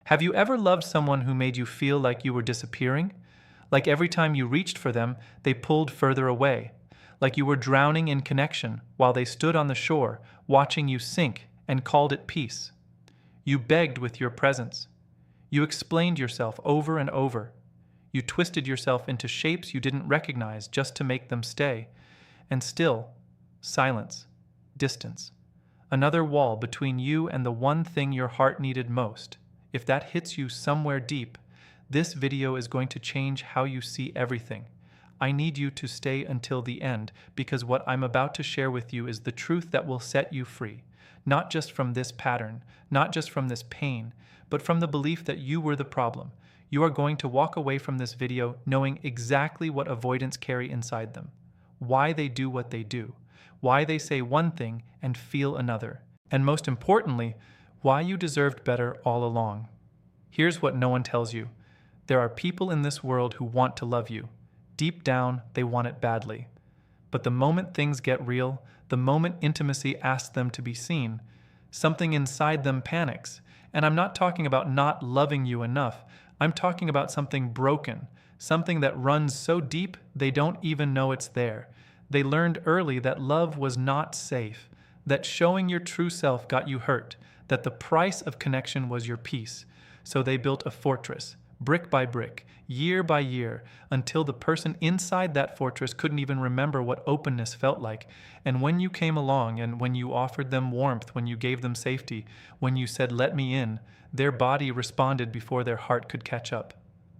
Have you ever loved someone who made you feel like you were disappearing? Like every time you reached for them, they pulled further away. Like you were drowning in connection while they stood on the shore, watching you sink and called it peace. You begged with your presence. You explained yourself over and over. You twisted yourself into shapes you didn't recognize just to make them stay. And still, silence, distance. Another wall between you and the one thing your heart needed most. If that hits you somewhere deep, this video is going to change how you see everything. I need you to stay until the end because what I'm about to share with you is the truth that will set you free. Not just from this pattern, not just from this pain, but from the belief that you were the problem. You are going to walk away from this video knowing exactly what avoidants carry inside them, why they do what they do, why they say one thing and feel another, and most importantly, why you deserved better all along. Here's what no one tells you. There are people in this world who want to love you. Deep down, they want it badly. But the moment things get real, the moment intimacy asks them to be seen, something inside them panics. And I'm not talking about not loving you enough. I'm talking about something broken, something that runs so deep they don't even know it's there. They learned early that love was not safe, that showing your true self got you hurt, that the price of connection was your peace. So they built a fortress, brick by brick, year by year, until the person inside that fortress couldn't even remember what openness felt like. And when you came along and when you offered them warmth, when you gave them safety, when you said, "Let me in," their body responded before their heart could catch up.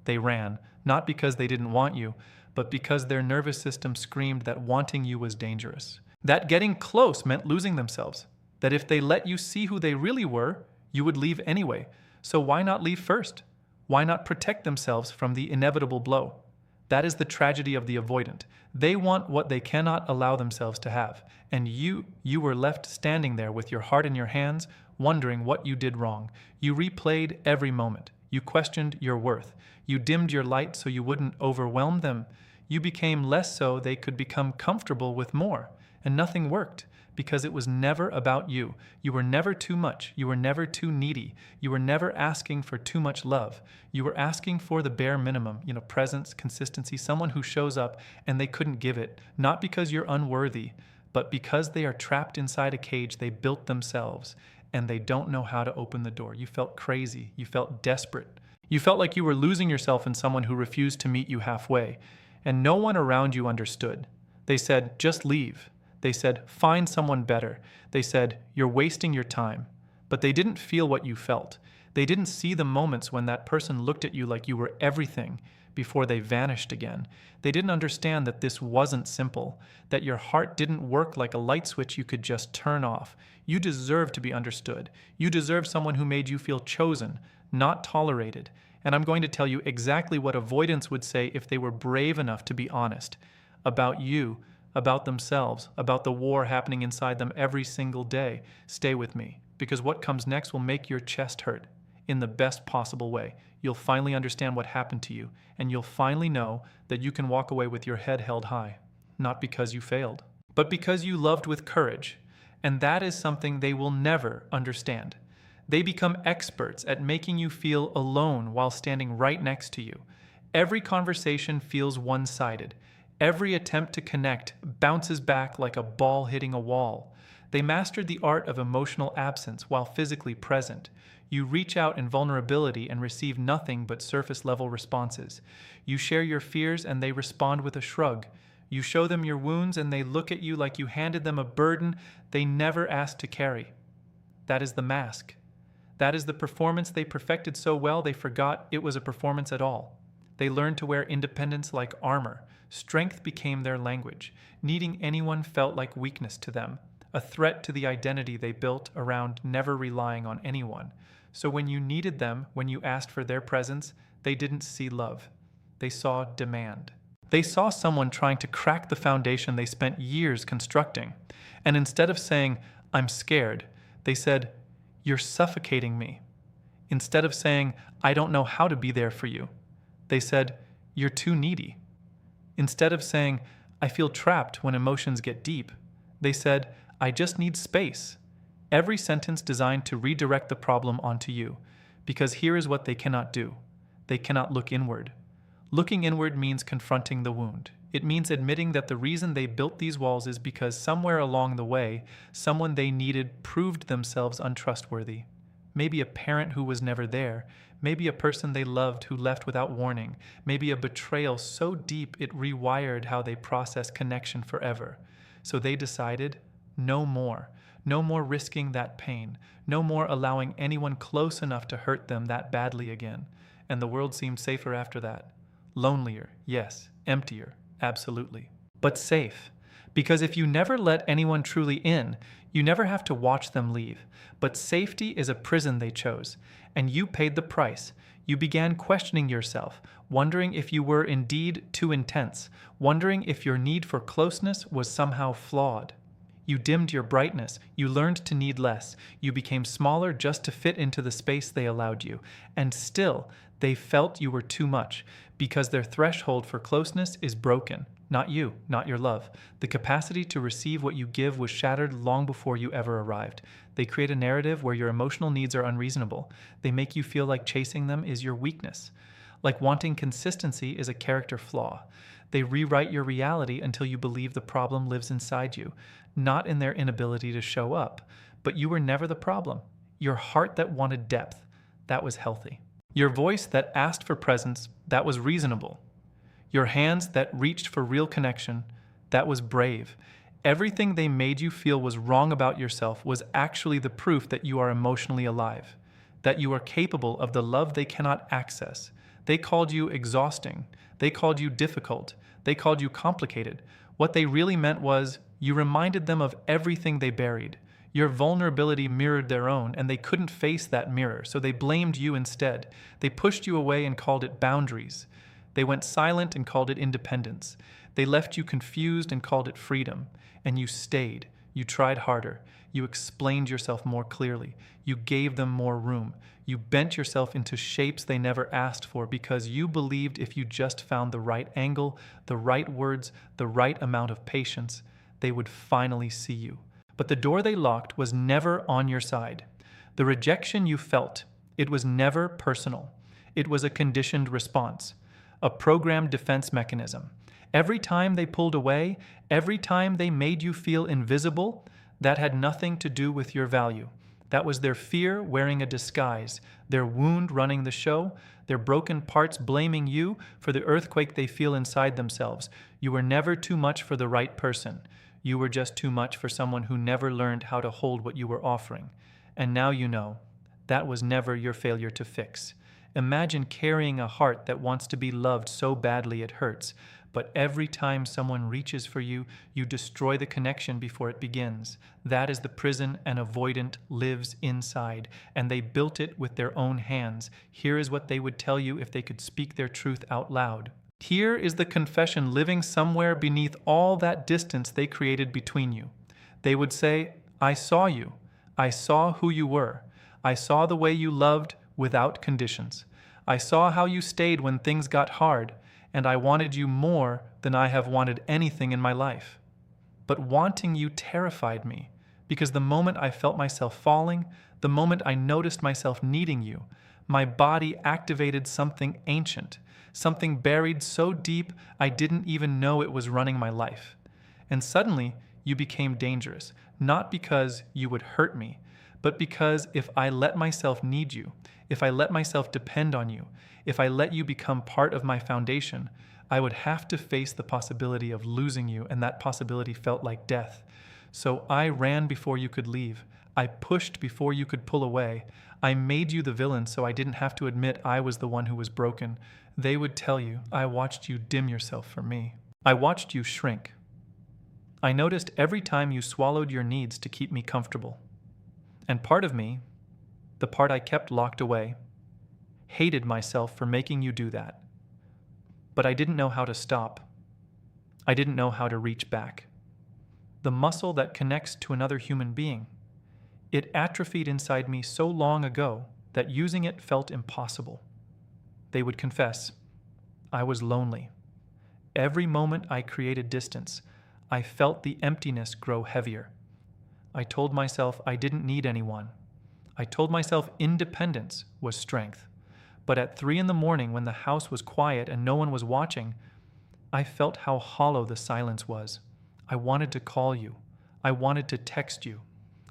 They ran, not because they didn't want you, but because their nervous system screamed that wanting you was dangerous. That getting close meant losing themselves. That if they let you see who they really were, you would leave anyway. So why not leave first? Why not protect themselves from the inevitable blow? That is the tragedy of the avoidant. They want what they cannot allow themselves to have. And you were left standing there with your heart in your hands, wondering what you did wrong. You replayed every moment. You questioned your worth. You dimmed your light so you wouldn't overwhelm them. You became less so they could become comfortable with more. And nothing worked. Because it was never about you. You were never too much. You were never too needy. You were never asking for too much love. You were asking for the bare minimum, presence, consistency, someone who shows up and they couldn't give it, not because you're unworthy, but because they are trapped inside a cage they built themselves and they don't know how to open the door. You felt crazy. You felt desperate. You felt like you were losing yourself in someone who refused to meet you halfway, and no one around you understood. They said, "Just leave." They said, "Find someone better." They said, "You're wasting your time." But they didn't feel what you felt. They didn't see the moments when that person looked at you like you were everything before they vanished again. They didn't understand that this wasn't simple, that your heart didn't work like a light switch you could just turn off. You deserve to be understood. You deserve someone who made you feel chosen, not tolerated. And I'm going to tell you exactly what avoidants would say if they were brave enough to be honest about you, about themselves, about the war happening inside them every single day. Stay with me, because what comes next will make your chest hurt in the best possible way. You'll finally understand what happened to you, and you'll finally know that you can walk away with your head held high, not because you failed, but because you loved with courage. And that is something they will never understand. They become experts at making you feel alone while standing right next to you. Every conversation feels one-sided. Every attempt to connect bounces back like a ball hitting a wall. They mastered the art of emotional absence while physically present. You reach out in vulnerability and receive nothing but surface-level responses. You share your fears and they respond with a shrug. You show them your wounds and they look at you like you handed them a burden they never asked to carry. That is the mask. That is the performance they perfected so well they forgot it was a performance at all. They learned to wear independence like armor. Strength became their language. Needing anyone felt like weakness to them, a threat to the identity they built around never relying on anyone. So when you needed them, when you asked for their presence, they didn't see love. They saw demand. They saw someone trying to crack the foundation they spent years constructing. And instead of saying, "I'm scared," they said, "You're suffocating me." Instead of saying, "I don't know how to be there for you," they said, "You're too needy." Instead of saying, "I feel trapped when emotions get deep," they said, "I just need space." Every sentence designed to redirect the problem onto you. Because here is what they cannot do. They cannot look inward. Looking inward means confronting the wound. It means admitting that the reason they built these walls is because somewhere along the way, someone they needed proved themselves untrustworthy. Maybe a parent who was never there. Maybe a person they loved who left without warning. Maybe a betrayal so deep it rewired how they process connection forever. So they decided, no more. No more risking that pain. No more allowing anyone close enough to hurt them that badly again. And the world seemed safer after that. Lonelier, yes. Emptier, absolutely. But safe. Because if you never let anyone truly in, you never have to watch them leave. But safety is a prison they chose, and you paid the price. You began questioning yourself, wondering if you were indeed too intense, wondering if your need for closeness was somehow flawed. You dimmed your brightness, you learned to need less, you became smaller just to fit into the space they allowed you, and still, they felt you were too much, because their threshold for closeness is broken. Not you, not your love. The capacity to receive what you give was shattered long before you ever arrived. They create a narrative where your emotional needs are unreasonable. They make you feel like chasing them is your weakness. Like wanting consistency is a character flaw. They rewrite your reality until you believe the problem lives inside you, not in their inability to show up. But you were never the problem. Your heart that wanted depth, that was healthy. Your voice that asked for presence, that was reasonable. Your hands that reached for real connection, that was brave. Everything they made you feel was wrong about yourself was actually the proof that you are emotionally alive, that you are capable of the love they cannot access. They called you exhausting. They called you difficult. They called you complicated. What they really meant was you reminded them of everything they buried. Your vulnerability mirrored their own, and they couldn't face that mirror, so they blamed you instead. They pushed you away and called it boundaries. They went silent and called it independence. They left you confused and called it freedom. And you stayed. You tried harder. You explained yourself more clearly. You gave them more room. You bent yourself into shapes they never asked for because you believed if you just found the right angle, the right words, the right amount of patience, they would finally see you. But the door they locked was never on your side. The rejection you felt, it was never personal. It was a conditioned response, a programmed defense mechanism. Every time they pulled away, every time they made you feel invisible, that had nothing to do with your value. That was their fear wearing a disguise, their wound running the show, their broken parts blaming you for the earthquake they feel inside themselves. You were never too much for the right person. You were just too much for someone who never learned how to hold what you were offering. And now you know, that was never your failure to fix. Imagine carrying a heart that wants to be loved so badly it hurts, but every time someone reaches for you, you destroy the connection before it begins. That is the prison an avoidant lives inside, and they built it with their own hands. Here is what they would tell you if they could speak their truth out loud. Here is the confession living somewhere beneath all that distance they created between you. They would say, I saw you. I saw who you were. I saw the way you loved without conditions. I saw how you stayed when things got hard, and I wanted you more than I have wanted anything in my life. But wanting you terrified me, because the moment I felt myself falling, the moment I noticed myself needing you, my body activated something ancient, something buried so deep I didn't even know it was running my life. And suddenly, you became dangerous, not because you would hurt me, but because if I let myself need you, if I let myself depend on you, if I let you become part of my foundation, I would have to face the possibility of losing you, and that possibility felt like death. So I ran before you could leave. I pushed before you could pull away. I made you the villain so I didn't have to admit I was the one who was broken. They would tell you, I watched you dim yourself for me. I watched you shrink. I noticed every time you swallowed your needs to keep me comfortable. And part of me, the part I kept locked away, hated myself for making you do that. But I didn't know how to stop. I didn't know how to reach back. The muscle that connects to another human being, it atrophied inside me so long ago that using it felt impossible. They would confess, I was lonely. Every moment I created distance, I felt the emptiness grow heavier. I told myself I didn't need anyone. I told myself independence was strength. But at 3 in the morning, when the house was quiet and no one was watching, I felt how hollow the silence was. I wanted to call you. I wanted to text you.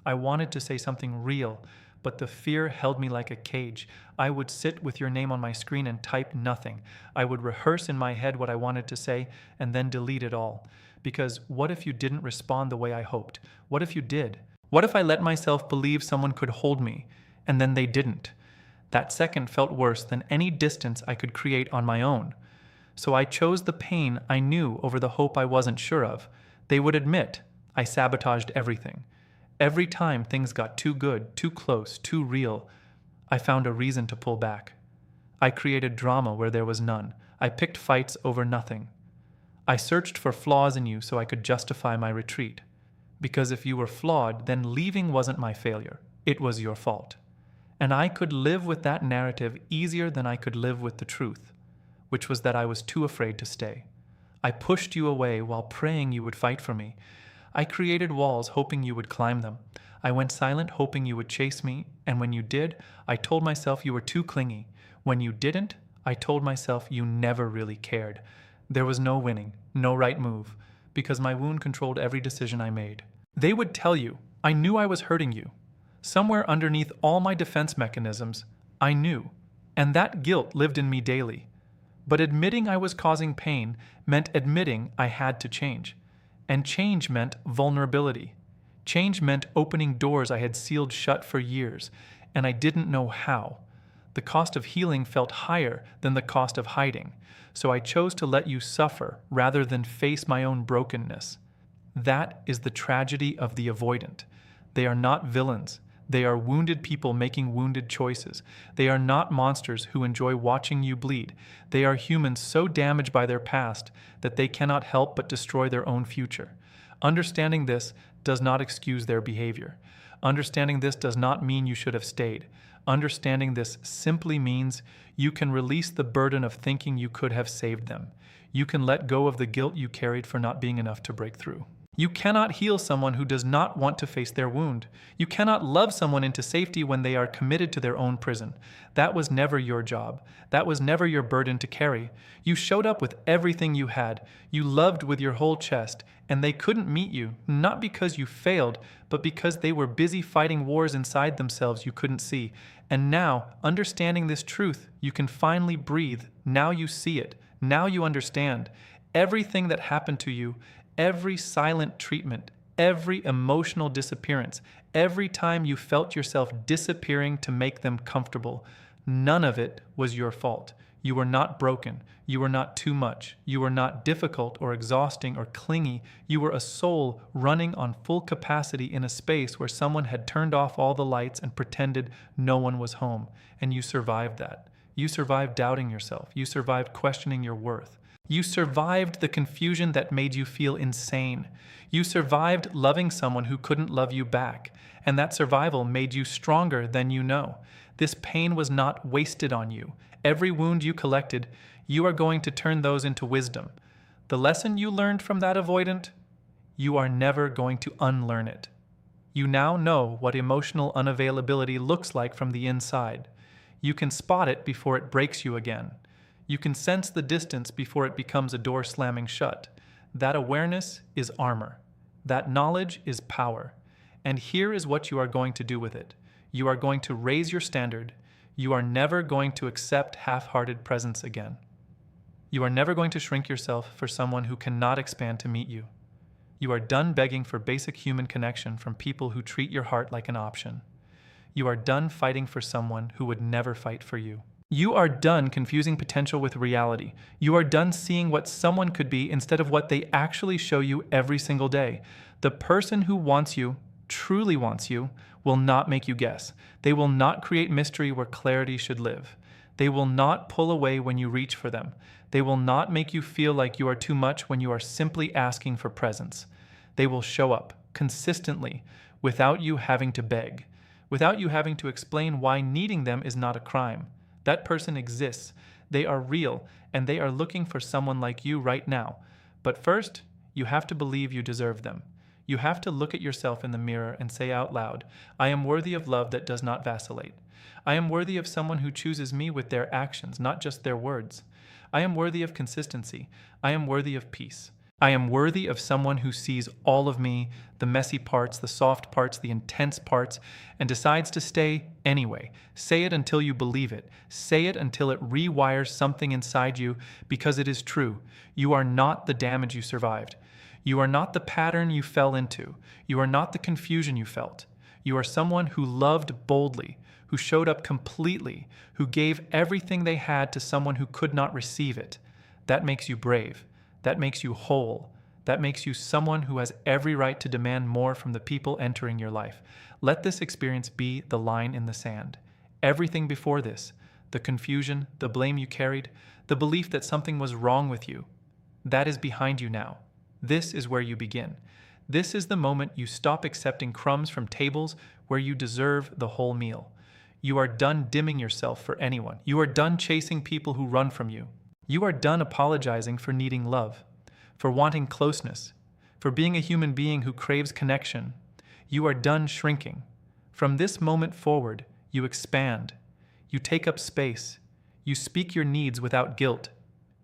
I wanted to say something real, but the fear held me like a cage. I would sit with your name on my screen and type nothing. I would rehearse in my head what I wanted to say and then delete it all. Because what if you didn't respond the way I hoped? What if you did? What if I let myself believe someone could hold me, and then they didn't? That second felt worse than any distance I could create on my own. So I chose the pain I knew over the hope I wasn't sure of. They would admit I sabotaged everything. Every time things got too good, too close, too real, I found a reason to pull back. I created drama where there was none. I picked fights over nothing. I searched for flaws in you so I could justify my retreat. Because if you were flawed, then leaving wasn't my failure. It was your fault. And I could live with that narrative easier than I could live with the truth, which was that I was too afraid to stay. I pushed you away while praying you would fight for me. I created walls hoping you would climb them. I went silent hoping you would chase me, and when you did, I told myself you were too clingy. When you didn't, I told myself you never really cared. There was no winning, no right move, because my wound controlled every decision I made. They would tell you, I knew I was hurting you. Somewhere underneath all my defense mechanisms, I knew, and that guilt lived in me daily. But admitting I was causing pain meant admitting I had to change. And change meant vulnerability. Change meant opening doors I had sealed shut for years, and I didn't know how. The cost of healing felt higher than the cost of hiding, so I chose to let you suffer rather than face my own brokenness. That is the tragedy of the avoidant. They are not villains. They are wounded people making wounded choices. They are not monsters who enjoy watching you bleed. They are humans so damaged by their past that they cannot help but destroy their own future. Understanding this does not excuse their behavior. Understanding this does not mean you should have stayed. Understanding this simply means you can release the burden of thinking you could have saved them. You can let go of the guilt you carried for not being enough to break through. You cannot heal someone who does not want to face their wound. You cannot love someone into safety when they are committed to their own prison. That was never your job. That was never your burden to carry. You showed up with everything you had. You loved with your whole chest, and they couldn't meet you, not because you failed, but because they were busy fighting wars inside themselves you couldn't see. And now, understanding this truth, you can finally breathe. Now you see it. Now you understand. Everything that happened to you, every silent treatment, every emotional disappearance, every time you felt yourself disappearing to make them comfortable, none of it was your fault. You were not broken. You were not too much. You were not difficult or exhausting or clingy. You were a soul running on full capacity in a space where someone had turned off all the lights and pretended no one was home. And you survived that. You survived doubting yourself. You survived questioning your worth. You survived the confusion that made you feel insane. You survived loving someone who couldn't love you back, and that survival made you stronger than you know. This pain was not wasted on you. Every wound you collected, you are going to turn those into wisdom. The lesson you learned from that avoidant, you are never going to unlearn it. You now know what emotional unavailability looks like from the inside. You can spot it before it breaks you again. You can sense the distance before it becomes a door slamming shut. That awareness is armor. That knowledge is power. And here is what you are going to do with it. You are going to raise your standard. You are never going to accept half-hearted presence again. You are never going to shrink yourself for someone who cannot expand to meet you. You are done begging for basic human connection from people who treat your heart like an option. You are done fighting for someone who would never fight for you. You are done confusing potential with reality. You are done seeing what someone could be instead of what they actually show you every single day. The person who wants you, truly wants you, will not make you guess. They will not create mystery where clarity should live. They will not pull away when you reach for them. They will not make you feel like you are too much when you are simply asking for presence. They will show up consistently without you having to beg, without you having to explain why needing them is not a crime. That person exists. They are real, and they are looking for someone like you right now. But first, you have to believe you deserve them. You have to look at yourself in the mirror and say out loud, I am worthy of love that does not vacillate. I am worthy of someone who chooses me with their actions, not just their words. I am worthy of consistency. I am worthy of peace. I am worthy of someone who sees all of me, the messy parts, the soft parts, the intense parts, and decides to stay anyway. Say it until you believe it. Say it until it rewires something inside you, because it is true. You are not the damage you survived. You are not the pattern you fell into. You are not the confusion you felt. You are someone who loved boldly, who showed up completely, who gave everything they had to someone who could not receive it. That makes you brave. That makes you whole. That makes you someone who has every right to demand more from the people entering your life. Let this experience be the line in the sand. Everything before this, the confusion, the blame you carried, the belief that something was wrong with you, that is behind you now. This is where you begin. This is the moment you stop accepting crumbs from tables where you deserve the whole meal. You are done dimming yourself for anyone. You are done chasing people who run from you. You are done apologizing for needing love, for wanting closeness, for being a human being who craves connection. You are done shrinking. From this moment forward, you expand. You take up space. You speak your needs without guilt.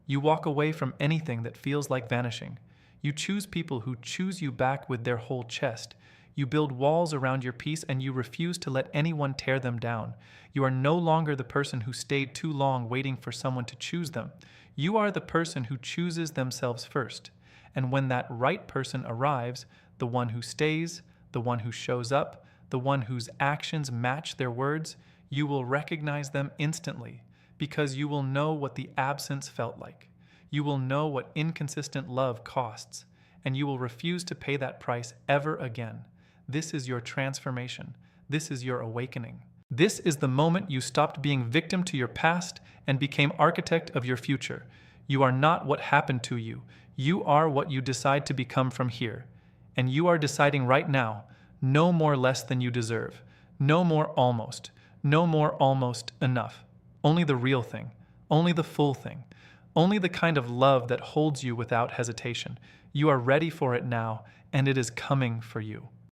You walk away from anything that feels like vanishing. You choose people who choose you back with their whole chest. You build walls around your peace and you refuse to let anyone tear them down. You are no longer the person who stayed too long waiting for someone to choose them. You are the person who chooses themselves first. And when that right person arrives, the one who stays, the one who shows up, the one whose actions match their words, you will recognize them instantly because you will know what the absence felt like. You will know what inconsistent love costs, and you will refuse to pay that price ever again. This is your transformation. This is your awakening. This is the moment you stopped being victim to your past and became architect of your future. You are not what happened to you. You are what you decide to become from here. And you are deciding right now, no more less than you deserve. No more almost. No more almost enough. Only the real thing. Only the full thing. Only the kind of love that holds you without hesitation. You are ready for it now, and it is coming for you.